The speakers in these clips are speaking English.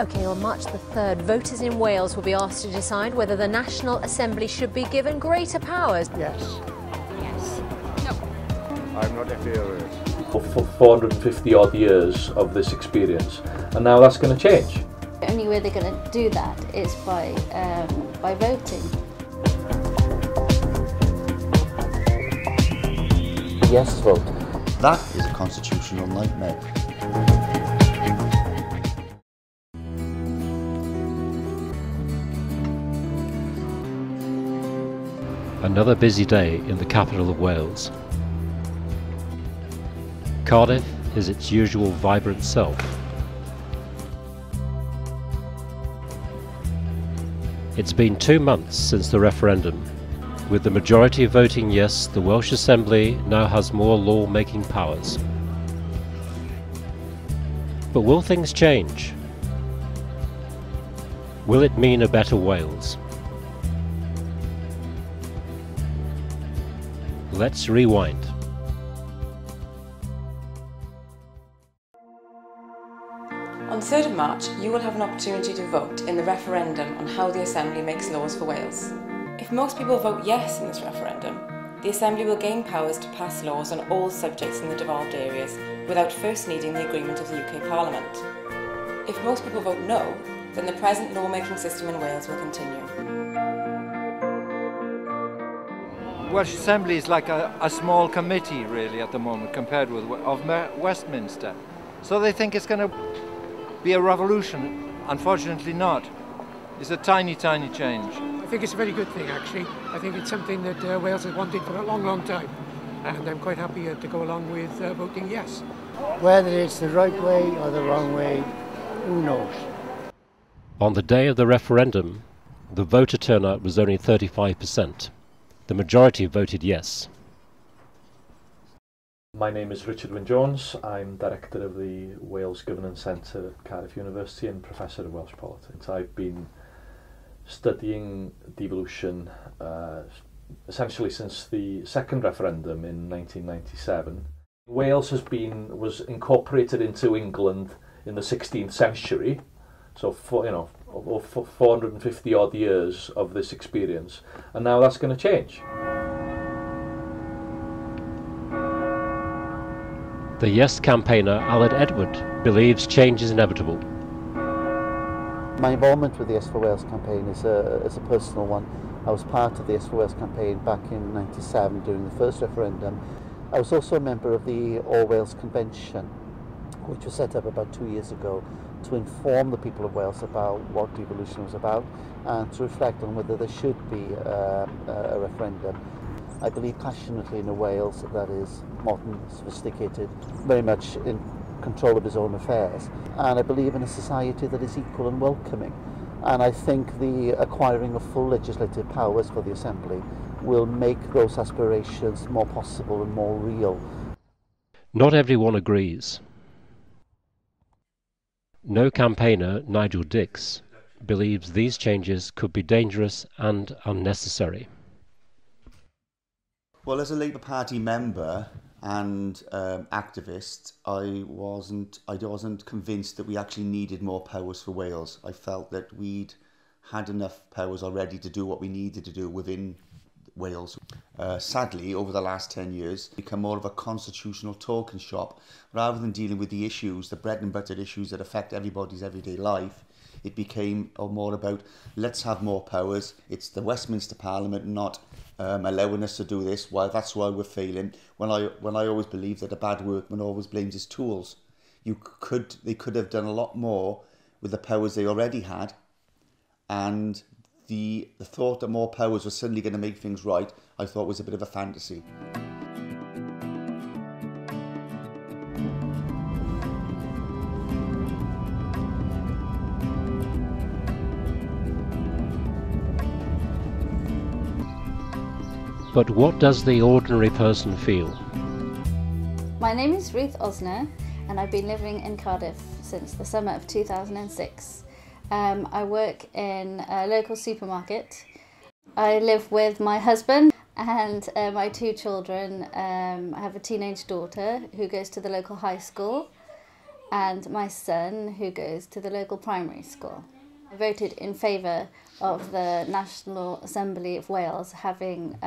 OK, on March the 3rd, voters in Wales will be asked to decide whether the National Assembly should be given greater powers. Yes. Yes. No. I'm not in favour of it. For 450 odd years of this experience, and now that's going to change. The only way they're going to do that is by voting. Yes vote. That is a constitutional nightmare. Another busy day in the capital of Wales. Cardiff is its usual vibrant self. It's been 2 months since the referendum. With the majority voting yes, the Welsh Assembly now has more law-making powers. But will things change? Will it mean a better Wales? Let's rewind. On 3rd of March, you will have an opportunity to vote in the referendum on how the Assembly makes laws for Wales. If most people vote yes in this referendum, the Assembly will gain powers to pass laws on all subjects in the devolved areas without first needing the agreement of the UK Parliament. If most people vote no, then the present lawmaking system in Wales will continue. Welsh Assembly is like a small committee really at the moment compared with Westminster. So they think it's going to be a revolution. Unfortunately not. It's a tiny, tiny change. I think it's a very good thing actually. I think it's something that Wales has wanted for a long, long time. And I'm quite happy to go along with voting yes. Whether it's the right way or the wrong way, who knows? On the day of the referendum, the voter turnout was only 35%. The majority voted yes. My name is Richard Wyn-Jones. I'm Director of the Wales Governance Centre at Cardiff University and Professor of Welsh Politics. I've been studying devolution essentially since the second referendum in 1997. Wales was incorporated into England in the 16th century, so for 450 odd years of this experience, and now that's going to change. The Yes campaigner Aled Edward believes change is inevitable. My involvement with the Yes for Wales campaign is a personal one. I was part of the Yes for Wales campaign back in '97 during the first referendum. I was also a member of the All Wales Convention, which was set up about 2 years ago to inform the people of Wales about what devolution was about and to reflect on whether there should be a referendum. I believe passionately in a Wales that is modern, sophisticated, very much in control of his own affairs, and I believe in a society that is equal and welcoming. And I think the acquiring of full legislative powers for the Assembly will make those aspirations more possible and more real. Not everyone agrees. No campaigner, Nigel Dix, believes these changes could be dangerous and unnecessary. Well, as a Labour Party member and activist, I wasn't convinced that we actually needed more powers for Wales. I felt that we'd had enough powers already to do what we needed to do within Wales. Sadly, over the last 10 years, become more of a constitutional talking shop. Rather than dealing with the issues, the bread and butter issues that affect everybody's everyday life, it became more about, let's have more powers. It's the Westminster Parliament not allowing us to do this. Well, that's why we're failing. When I always believe that a bad workman always blames his tools. They could have done a lot more with the powers they already had, and the thought that more powers were suddenly going to make things right, I thought was a bit of a fantasy. But what does the ordinary person feel? My name is Ruth Osner and I've been living in Cardiff since the summer of 2006. I work in a local supermarket. I live with my husband and my 2 children. I have a teenage daughter who goes to the local high school, and my son, who goes to the local primary school. I voted in favour of the National Assembly of Wales having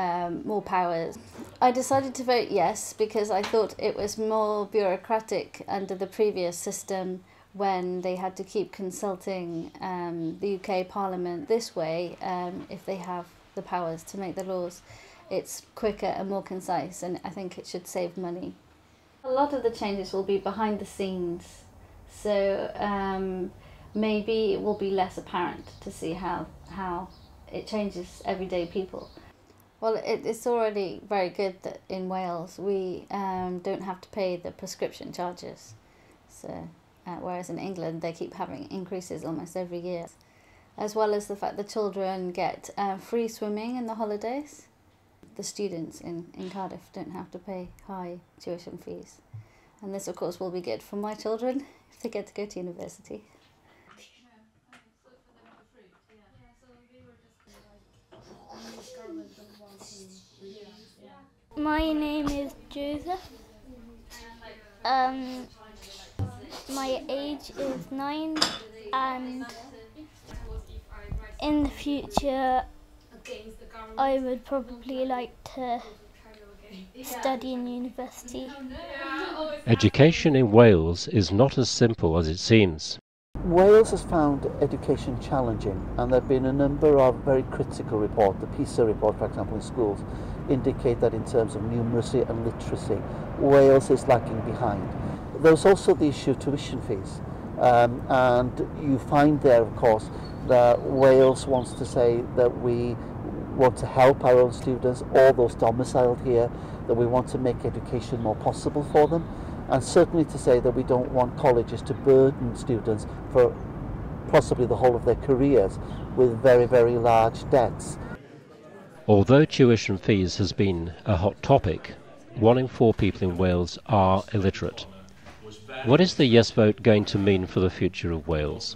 more powers. I decided to vote yes because I thought it was more bureaucratic under the previous system when they had to keep consulting the UK Parliament. This way, if they have the powers to make the laws, it's quicker and more concise, and I think it should save money. A lot of the changes will be behind the scenes, so maybe it will be less apparent to see how it changes everyday people. Well, it's already very good that in Wales we don't have to pay the prescription charges, so whereas in England they keep having increases almost every year, as well as the fact that children get free swimming in the holidays. The students in Cardiff don't have to pay high tuition fees. And this, of course, will be good for my children if they get to go to university. My name is Joseph. My age is 9, and in the future I would probably like to study in university. Education in Wales is not as simple as it seems. Wales has found education challenging, and there have been a number of very critical reports. The PISA report, for example, in schools, indicate that in terms of numeracy and literacy, Wales is lagging behind. There's also the issue of tuition fees, and you find there, of course, that Wales wants to say that we want to help our own students, all those domiciled here, that we want to make education more possible for them, and certainly to say that we don't want colleges to burden students for possibly the whole of their careers with very, very large debts. Although tuition fees has been a hot topic, 1 in 4 people in Wales are illiterate. What is the yes vote going to mean for the future of Wales?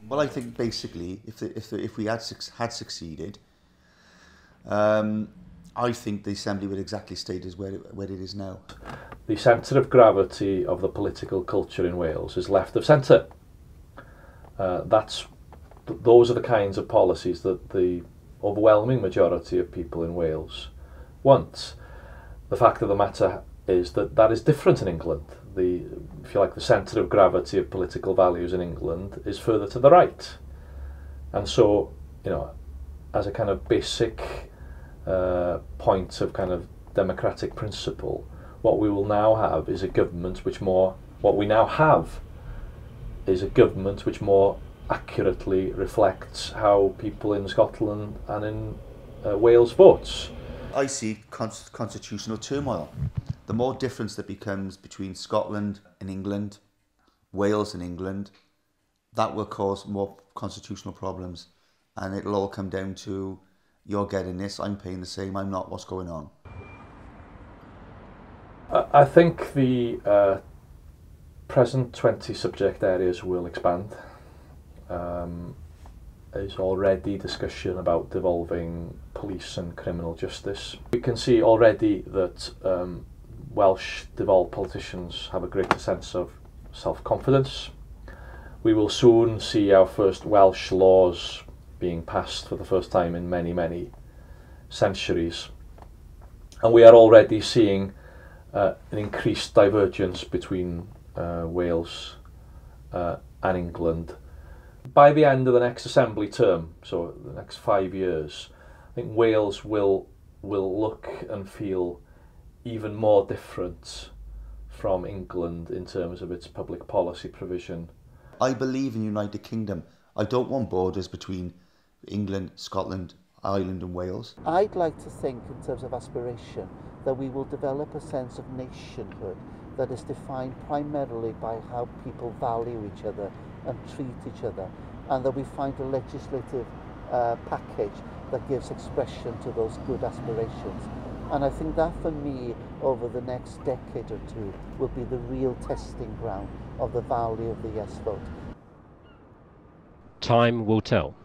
Well, I think basically, if we had succeeded, I think the Assembly would exactly stay as where it is now. The centre of gravity of the political culture in Wales is left of centre. Those are the kinds of policies that the overwhelming majority of people in Wales want. The fact of the matter is that is different in England. If you like, the centre of gravity of political values in England is further to the right. And so, as a kind of basic point of kind of democratic principle, what we will now have is a government which more accurately reflects how people in Scotland and in Wales votes. I see constitutional turmoil. The more difference that becomes between Scotland and England, Wales and England, that will cause more constitutional problems, and it'll all come down to, you're getting this, I'm paying the same, I'm not, what's going on? I think the present 20 subject areas will expand. There's already discussion about devolving police and criminal justice. We can see already that Welsh devolved politicians have a greater sense of self-confidence. We will soon see our first Welsh laws being passed for the first time in many, many centuries. And we are already seeing an increased divergence between Wales and England. By the end of the next Assembly term, so the next 5 years, I think Wales will look and feel even more different from England in terms of its public policy provision. I believe in the United Kingdom. I don't want borders between England, Scotland, Ireland and Wales. I'd like to think in terms of aspiration that we will develop a sense of nationhood that is defined primarily by how people value each other and treat each other, and that we find a legislative package that gives expression to those good aspirations. And I think that for me, over the next decade or two, will be the real testing ground of the value of the yes vote. Time will tell.